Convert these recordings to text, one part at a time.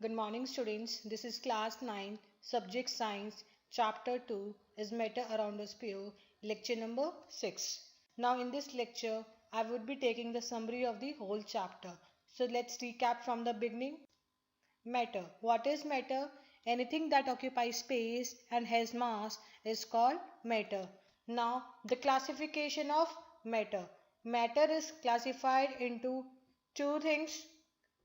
Good morning, students. This is class 9, subject science, chapter 2 is matter around us pure, lecture number 6. Now, in this lecture, I would be taking the summary of the whole chapter. So, let's recap from the beginning. Matter. What is matter? Anything that occupies space and has mass is called matter. Now, the classification of matter. Matter is classified into two things: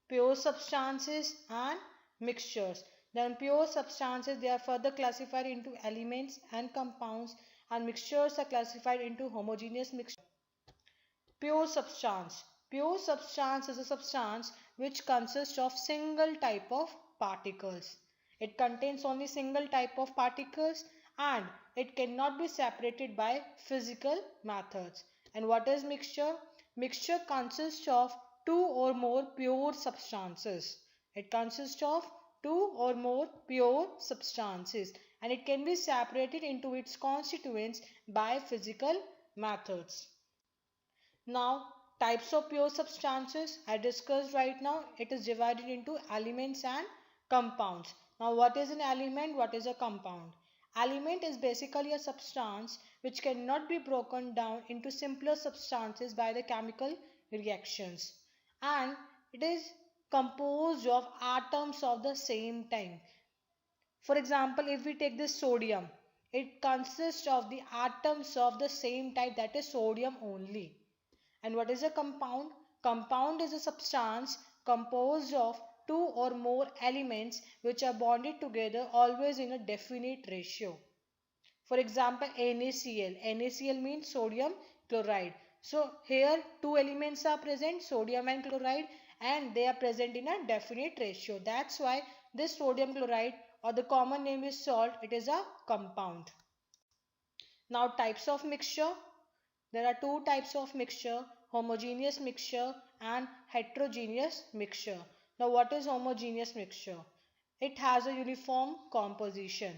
pure substances and mixtures. Then pure substances, they are further classified into elements and compounds, and mixtures are classified into homogeneous mixture. Pure substance. Pure substance is a substance which consists of single type of particles. It contains only single type of particles and it cannot be separated by physical methods. And what is mixture? Mixture consists of two or more pure substances. It consists of two or more pure substances and it can be separated into its constituents by physical methods. Now, types of pure substances I discussed right now. It is divided into elements and compounds. Now, what is an element? What is a compound? Element is basically a substance which cannot be broken down into simpler substances by the chemical reactions, and it is composed of atoms of the same type. For example, if we take this sodium, it consists of the atoms of the same type, that is sodium only. And what is a compound? Compound is a substance composed of two or more elements which are bonded together always in a definite ratio. For example, NaCl. NaCl means sodium chloride. So here two elements are present, sodium and chloride, and they are present in a definite ratio. That's why this sodium chloride, or the common name is salt, it is a compound. Now, types of mixture. There are two types of mixture: homogeneous mixture and heterogeneous mixture. Now, what is homogeneous mixture? It has a uniform composition.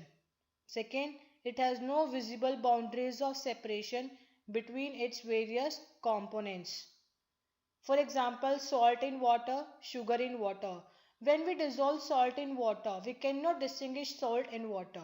Second, it has no visible boundaries of separation between its various components. For example, salt in water, sugar in water. When we dissolve salt in water, we cannot distinguish salt in water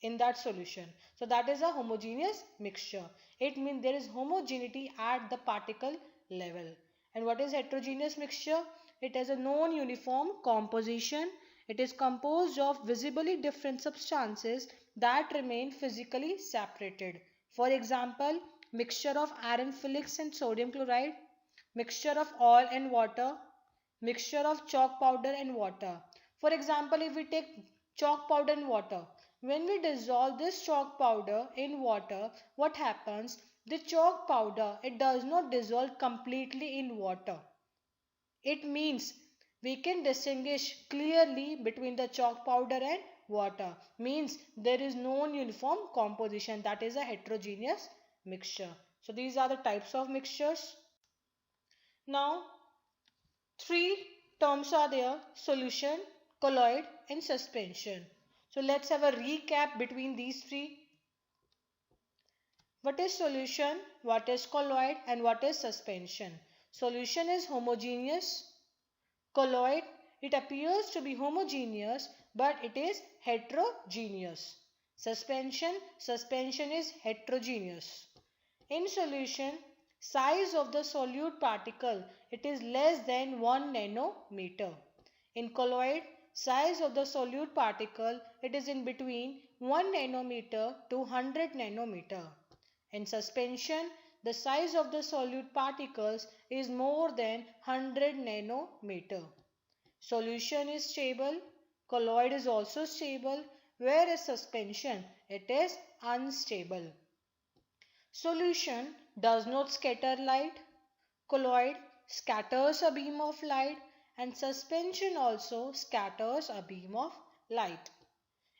in that solution. So that is a homogeneous mixture. It means there is homogeneity at the particle level. And what is heterogeneous mixture? It has a non-uniform composition. It is composed of visibly different substances that remain physically separated. For example, mixture of iron flakes and sodium chloride, mixture of oil and water, mixture of chalk powder and water. For example, if we take chalk powder and water, when we dissolve this chalk powder in water, what happens? The chalk powder, it does not dissolve completely in water. It means we can distinguish clearly between the chalk powder and water. Means there is no uniform composition, that is a heterogeneous mixture. So these are the types of mixtures. Now, three terms are there: solution, colloid and suspension. So let's have a recap between these three. What is solution, what is colloid and what is suspension? Solution is homogeneous. Colloid, it appears to be homogeneous but it is heterogeneous. Suspension is heterogeneous. In solution, size of the solute particle, it is less than 1 nanometer. In colloid, size of the solute particle, it is in between 1 nanometer to 100 nanometer. In suspension, the size of the solute particles is more than 100 nanometer. Solution is stable, colloid is also stable, whereas suspension, it is unstable. Solution does not scatter light, colloid scatters a beam of light, and suspension also scatters a beam of light.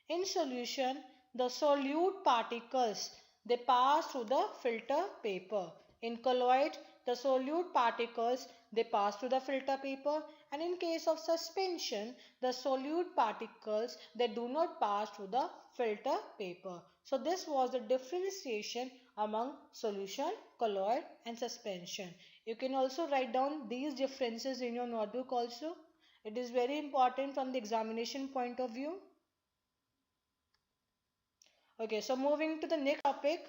In solution, the solute particles, they pass through the filter paper. In colloid, the solute particles, they pass through the filter paper, and in case of suspension, the solute particles, they do not pass through the filter paper. So this was the differentiation among solution, colloid and suspension. You can also write down these differences in your notebook also. It is very important from the examination point of view. Okay, so moving to the next topic,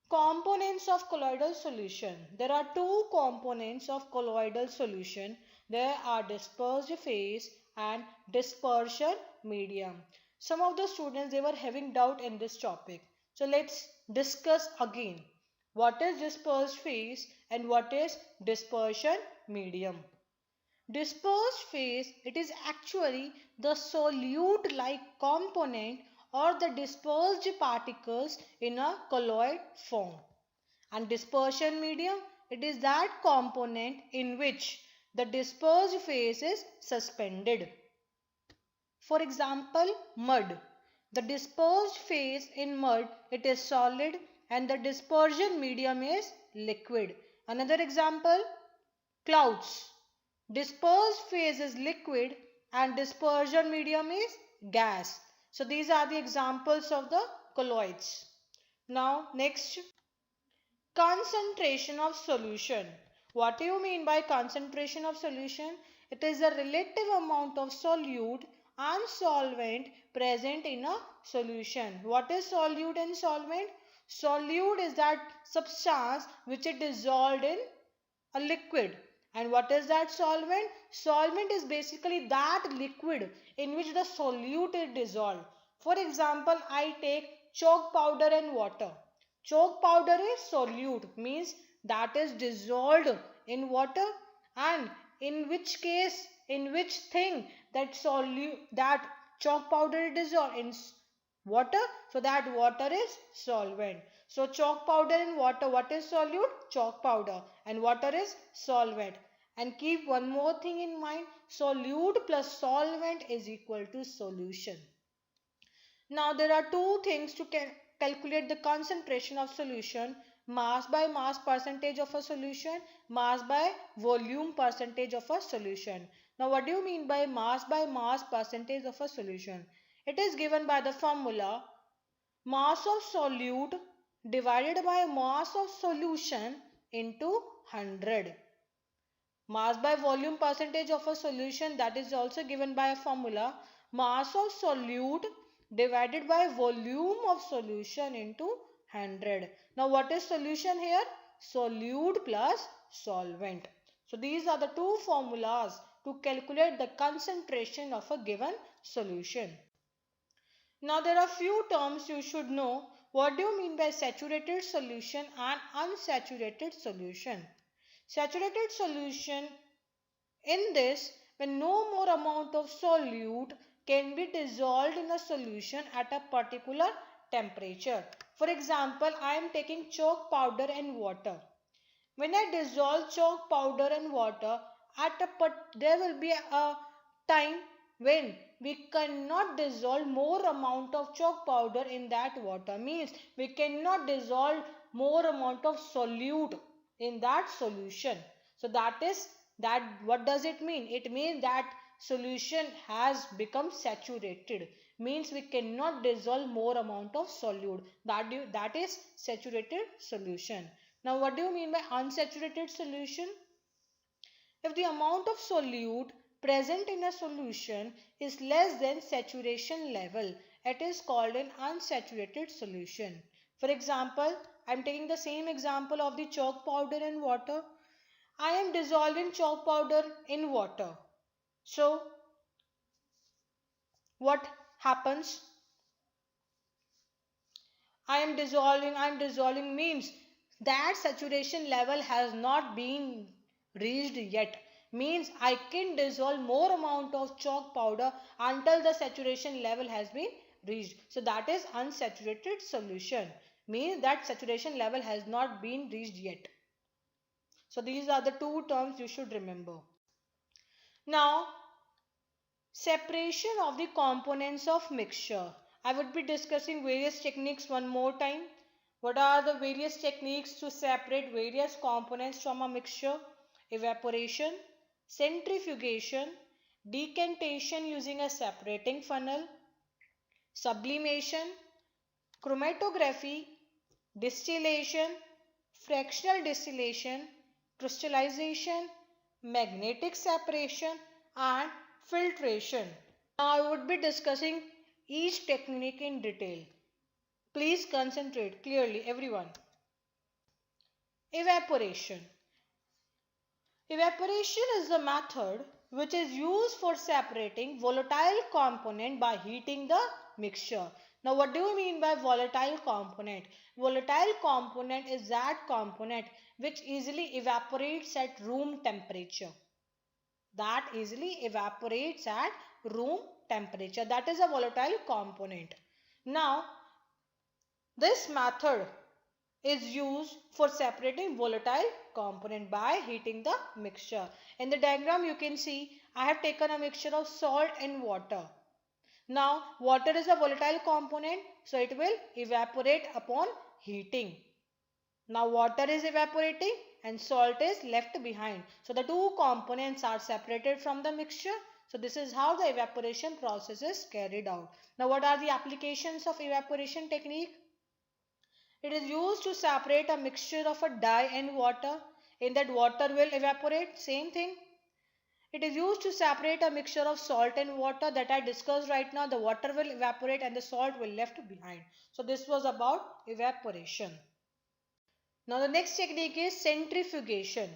components of colloidal solution. There are two components of colloidal solution. There are dispersed phase and dispersion medium. Some of the students, they were having doubt in this topic. So let's discuss again. What is dispersed phase and what is dispersion medium? Dispersed phase, it is actually the solute-like component or the dispersed particles in a colloid form. And dispersion medium, it is that component in which the dispersed phase is suspended. For example, mud. The dispersed phase in mud, it is solid and the dispersion medium is liquid. Another example, clouds. Dispersed phase is liquid and dispersion medium is gas. So these are the examples of the colloids. Now next, concentration of solution. What do you mean by concentration of solution? It is the relative amount of solute and solvent present in a solution. What is solute and solvent? Solute is that substance which is dissolved in a liquid. And what is that solvent? Solvent is basically that liquid in which the solute is dissolved. For example, I take chalk powder and water. Chalk powder is solute, means that is dissolved in water, and in which case, in which thing that solute, that chalk powder is dissolved in water, so that water is solvent. So chalk powder in water, what is solute? Chalk powder, and water is solvent. And keep one more thing in mind, solute plus solvent is equal to solution. Now there are two things to calculate the concentration of solution: mass by mass percentage of a solution, mass by volume percentage of a solution. Now what do you mean by mass percentage of a solution? It is given by the formula mass of solute divided by mass of solution into 100. Mass by volume percentage of a solution, that is also given by a formula mass of solute divided by volume of solution into 100. Now what is solution here? Solute plus solvent. So these are the two formulas to calculate the concentration of a given solution. Now there are few terms you should know. What do you mean by saturated solution and unsaturated solution? Saturated solution, in this, when no more amount of solute can be dissolved in a solution at a particular temperature. For example, I am taking chalk powder and water. When I dissolve chalk powder and water, there will be a time when we cannot dissolve more amount of chalk powder in that water. Means we cannot dissolve more amount of solute in that solution. So what does it mean? It means that solution has become saturated. Means we cannot dissolve more amount of solute. That is saturated solution. Now what do you mean by unsaturated solution? If the amount of solute present in a solution is less than saturation level, it is called an unsaturated solution. For example, I am taking the same example of the chalk powder and water. I am dissolving chalk powder in water. So, what happens? I am dissolving means that saturation level has not been reached yet. Means I can dissolve more amount of chalk powder until the saturation level has been reached. So that is unsaturated solution. Means that saturation level has not been reached yet. So these are the two terms you should remember. Now, separation of the components of mixture. I would be discussing various techniques one more time. What are the various techniques to separate various components from a mixture? Evaporation, centrifugation, decantation using a separating funnel, sublimation, chromatography, distillation, fractional distillation, crystallization, magnetic separation, and filtration. Now I would be discussing each technique in detail. Please concentrate clearly, everyone. Evaporation. Evaporation is the method which is used for separating volatile component by heating the mixture. Now what do you mean by volatile component? Volatile component is that component which easily evaporates at room temperature. That is a volatile component. Now this method is used for separating volatile component by heating the mixture. In the diagram you can see I have taken a mixture of salt and water. Now water is a volatile component, so it will evaporate upon heating. Now water is evaporating and salt is left behind. So the two components are separated from the mixture. So this is how the evaporation process is carried out. Now what are the applications of evaporation technique? It is used to separate a mixture of a dye and water. In that water will evaporate. Same thing. It is used to separate a mixture of salt and water that I discussed right now. The water will evaporate and the salt will left behind. So this was about evaporation. Now the next technique is centrifugation.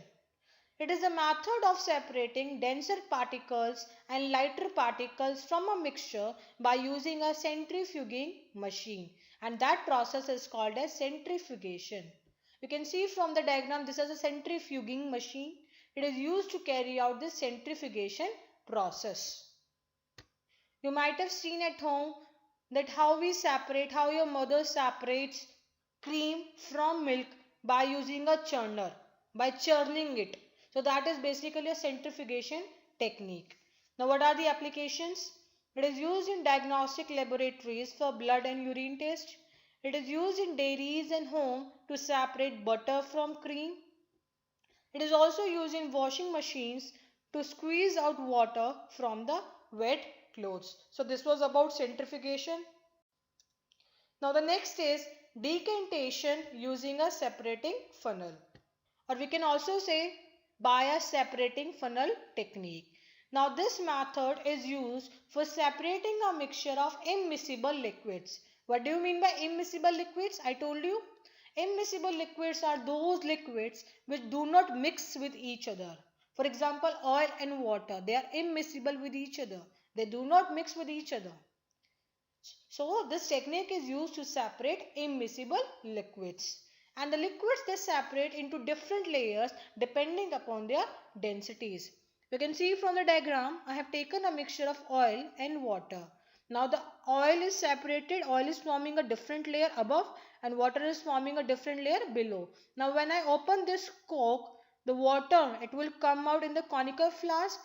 It is a method of separating denser particles and lighter particles from a mixture by using a centrifuging machine, and that process is called as centrifugation. You can see from the diagram this is a centrifuging machine. It is used to carry out this centrifugation process. You might have seen at home that how your mother separates cream from milk by using a churner, by churning it. So that is basically a centrifugation technique. Now what are the applications? It is used in diagnostic laboratories for blood and urine test. It is used in dairies and home to separate butter from cream. It is also used in washing machines to squeeze out water from the wet clothes. So this was about centrifugation. Now the next is decantation using a separating funnel, or we can also say by a separating funnel technique. Now this method is used for separating a mixture of immiscible liquids. What do you mean by immiscible liquids? I told you immiscible liquids are those liquids which do not mix with each other. For example, oil and water, they are immiscible with each other. They do not mix with each other. So this technique is used to separate immiscible liquids. And the liquids they separate into different layers depending upon their densities. You can see from the diagram I have taken a mixture of oil and water. Now the oil is separated, oil is forming a different layer above and water is forming a different layer below. Now when I open this cork, the water it will come out in the conical flask.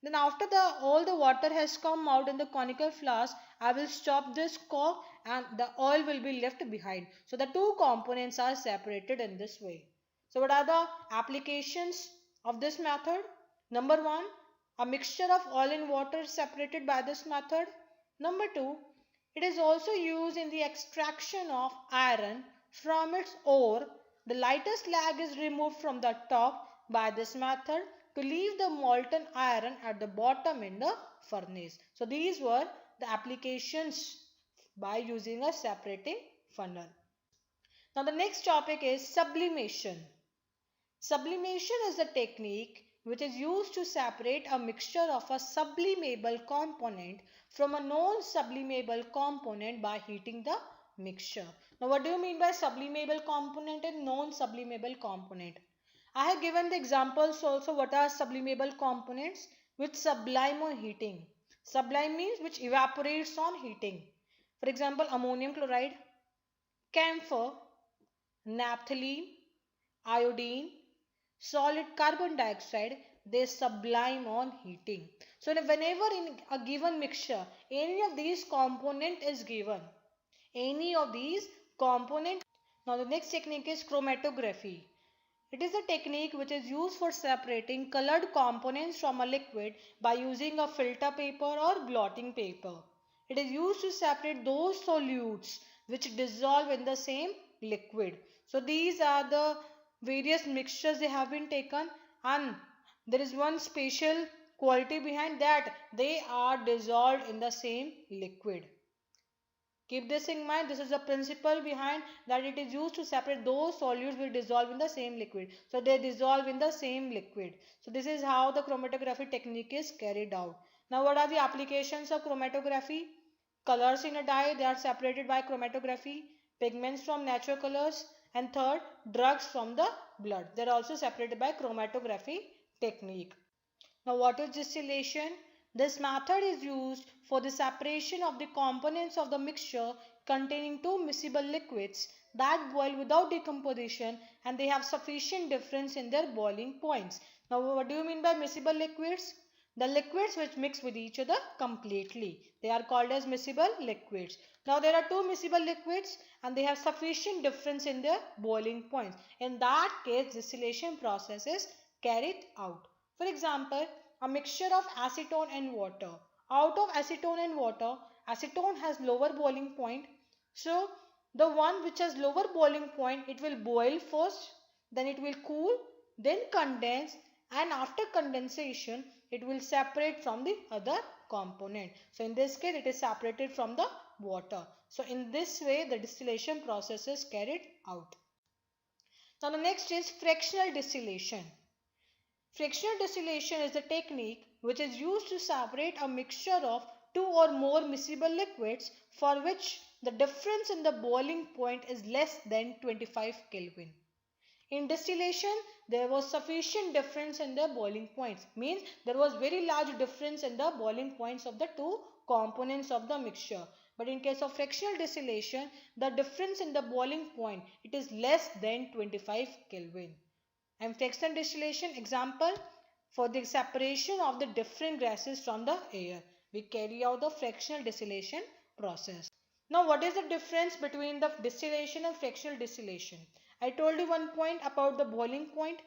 Then after all the water has come out in the conical flask, I will stop this cork and the oil will be left behind. So the two components are separated in this way. So what are the applications of this method? Number 1, a mixture of oil and water is separated by this method. Number 2, it is also used in the extraction of iron from its ore. The lighter slag is removed from the top by this method to leave the molten iron at the bottom in the furnace. So these were the applications by using a separating funnel. Now the next topic is sublimation. Sublimation is a technique which is used to separate a mixture of a sublimable component from a non-sublimable component by heating the mixture. Now what do you mean by sublimable component and non-sublimable component? I have given the examples also what are sublimable components which sublime on heating. Sublime means which evaporates on heating. For example, ammonium chloride, camphor, naphthalene, iodine, solid carbon dioxide, they sublime on heating. So whenever in a given mixture, any of these component is given, now the next technique is chromatography. It is a technique which is used for separating colored components from a liquid by using a filter paper or blotting paper. It is used to separate those solutes which dissolve in the same liquid. So these are the various mixtures they have been taken, and there is one special quality behind that? They are dissolved in the same liquid. Keep this in mind. This is the principle behind that it is used to separate those solutes which dissolve in the same liquid. So they dissolve in the same liquid. So this is how the chromatography technique is carried out. Now what are the applications of chromatography? Colors in a dye, they are separated by chromatography. Pigments from natural colors. And third, drugs from the blood. They are also separated by chromatography technique. Now what is distillation? This method is used for the separation of the components of the mixture containing two miscible liquids that boil without decomposition and they have sufficient difference in their boiling points. Now what do you mean by miscible liquids? The liquids which mix with each other completely. They are called as miscible liquids. Now there are two miscible liquids and they have sufficient difference in their boiling points. In that case, distillation process is carried out. For example, a mixture of acetone and water. Out of acetone and water, acetone has lower boiling point. So, the one which has lower boiling point, it will boil first, then it will cool, then condense, and after condensation, it will separate from the other component. So, in this case, it is separated from the water. So, in this way, the distillation process is carried out. Now, the next is fractional distillation. Fractional distillation is the technique which is used to separate a mixture of two or more miscible liquids for which the difference in the boiling point is less than 25 Kelvin. In distillation, there was sufficient difference in the boiling points. Means there was very large difference in the boiling points of the two components of the mixture. But in case of fractional distillation, the difference in the boiling point, it is less than 25 Kelvin. And fractional distillation example for the separation of the different gases from the air. We carry out the fractional distillation process. Now what is the difference between the distillation and fractional distillation? I told you one point about the boiling point,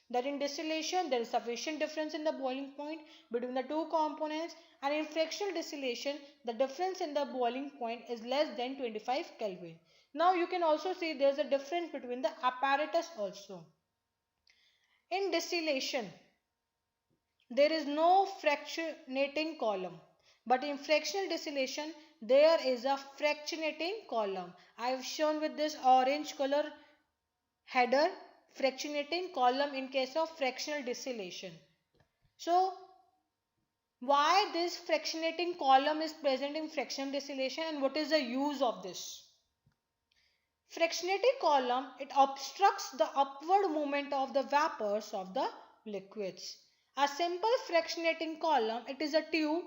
that in distillation there is sufficient difference in the boiling point between the two components, and in fractional distillation the difference in the boiling point is less than 25 Kelvin. Now you can also see there is a difference between the apparatus also. In distillation, there is no fractionating column, but in fractional distillation, there is a fractionating column. I have shown with this orange color header, fractionating column in case of fractional distillation. So, why this fractionating column is present in fractional distillation and what is the use of this? Fractionating column, it obstructs the upward movement of the vapors of the liquids. A simple fractionating column, it is a tube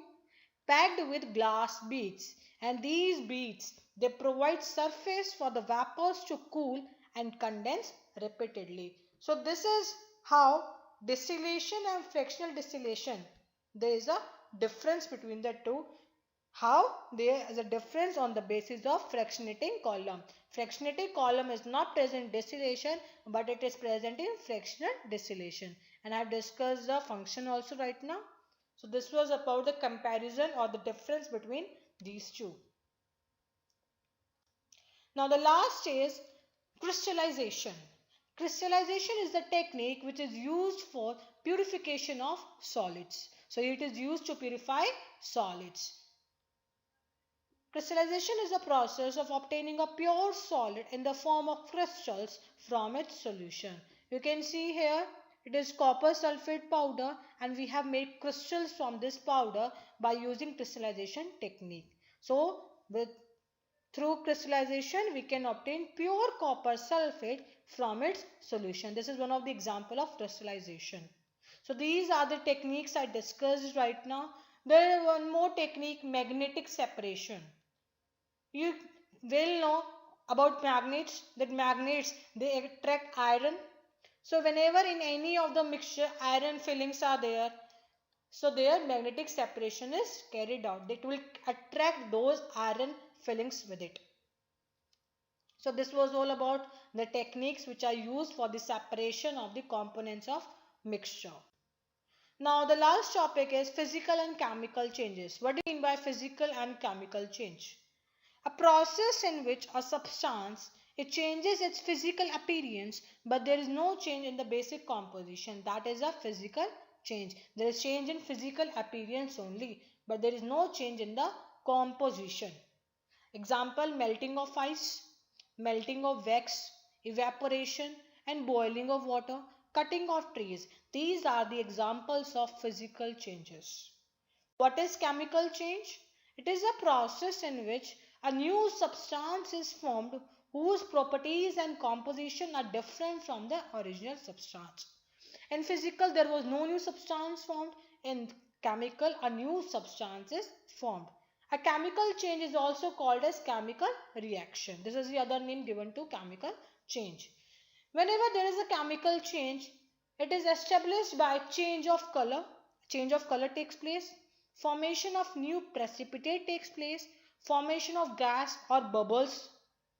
packed with glass beads, and these beads, they provide surface for the vapors to cool and condense repeatedly. So this is how distillation and fractional distillation, there is a difference between the two. How? There is a difference on the basis of fractionating column. Fractionating column is not present in distillation, but it is present in fractional distillation. And I have discussed the function also right now. So this was about the comparison or the difference between these two. Now the last is crystallization. Crystallization is the technique which is used for purification of solids. So it is used to purify solids. Crystallization is the process of obtaining a pure solid in the form of crystals from its solution. You can see here it is copper sulfate powder and we have made crystals from this powder by using crystallization technique. So through crystallization we can obtain pure copper sulfate from its solution. This is one of the example of crystallization. So these are the techniques I discussed right now. There is one more technique, magnetic separation. You will know about magnets, that magnets, they attract iron. So whenever in any of the mixture iron fillings are there, so their magnetic separation is carried out. It will attract those iron fillings with it. So this was all about the techniques which are used for the separation of the components of mixture. Now the last topic is physical and chemical changes. What do you mean by physical and chemical change? A process in which a substance, it changes its physical appearance but there is no change in the basic composition. That is a physical change. There is change in physical appearance only, but there is no change in the composition. Example, melting of ice, melting of wax, evaporation and boiling of water, cutting of trees. These are the examples of physical changes. What is chemical change? It is a process in which a new substance is formed whose properties and composition are different from the original substance. In physical, there was no new substance formed. In chemical, a new substance is formed. A chemical change is also called as chemical reaction. This is the other name given to chemical change. Whenever there is a chemical change, it is established by change of color. Change of color takes place. Formation of new precipitate takes place. Formation of gas or bubbles,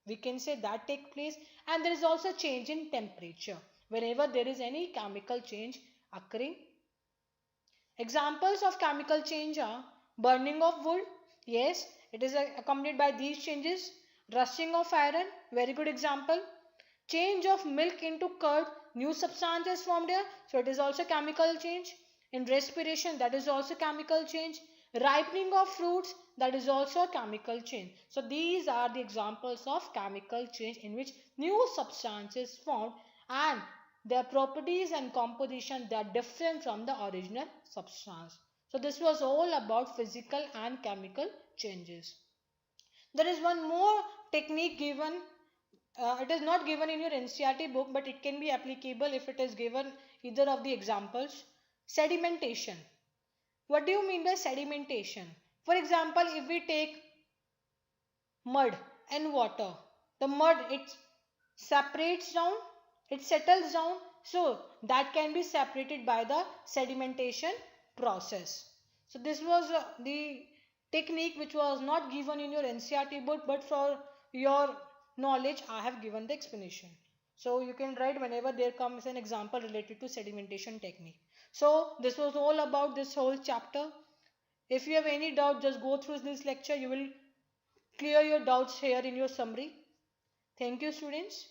we can say, that take place. And there is also change in temperature whenever there is any chemical change occurring. Examples of chemical change are burning of wood. Yes, it is accompanied by these changes. Rusting of iron, very good example. Change of milk into curd, new substance is formed here, so it is also chemical change. In respiration, that is also chemical change. Ripening of fruits, that is also a chemical change. So these are the examples of chemical change in which new substances formed and their properties and composition, they are different from the original substance. So this was all about physical and chemical changes. There is one more technique given. It is not given in your NCERT book, but it can be applicable if it is given either of the examples. Sedimentation. What do you mean by sedimentation? For example, if we take mud and water, the mud, it separates down, it settles down, so that can be separated by the sedimentation process. So this was the technique which was not given in your NCERT book, but for your knowledge I have given the explanation. So you can write whenever there comes an example related to sedimentation technique. So this was all about this whole chapter. If you have any doubt, just go through this lecture. You will clear your doubts here in your summary. Thank you, students.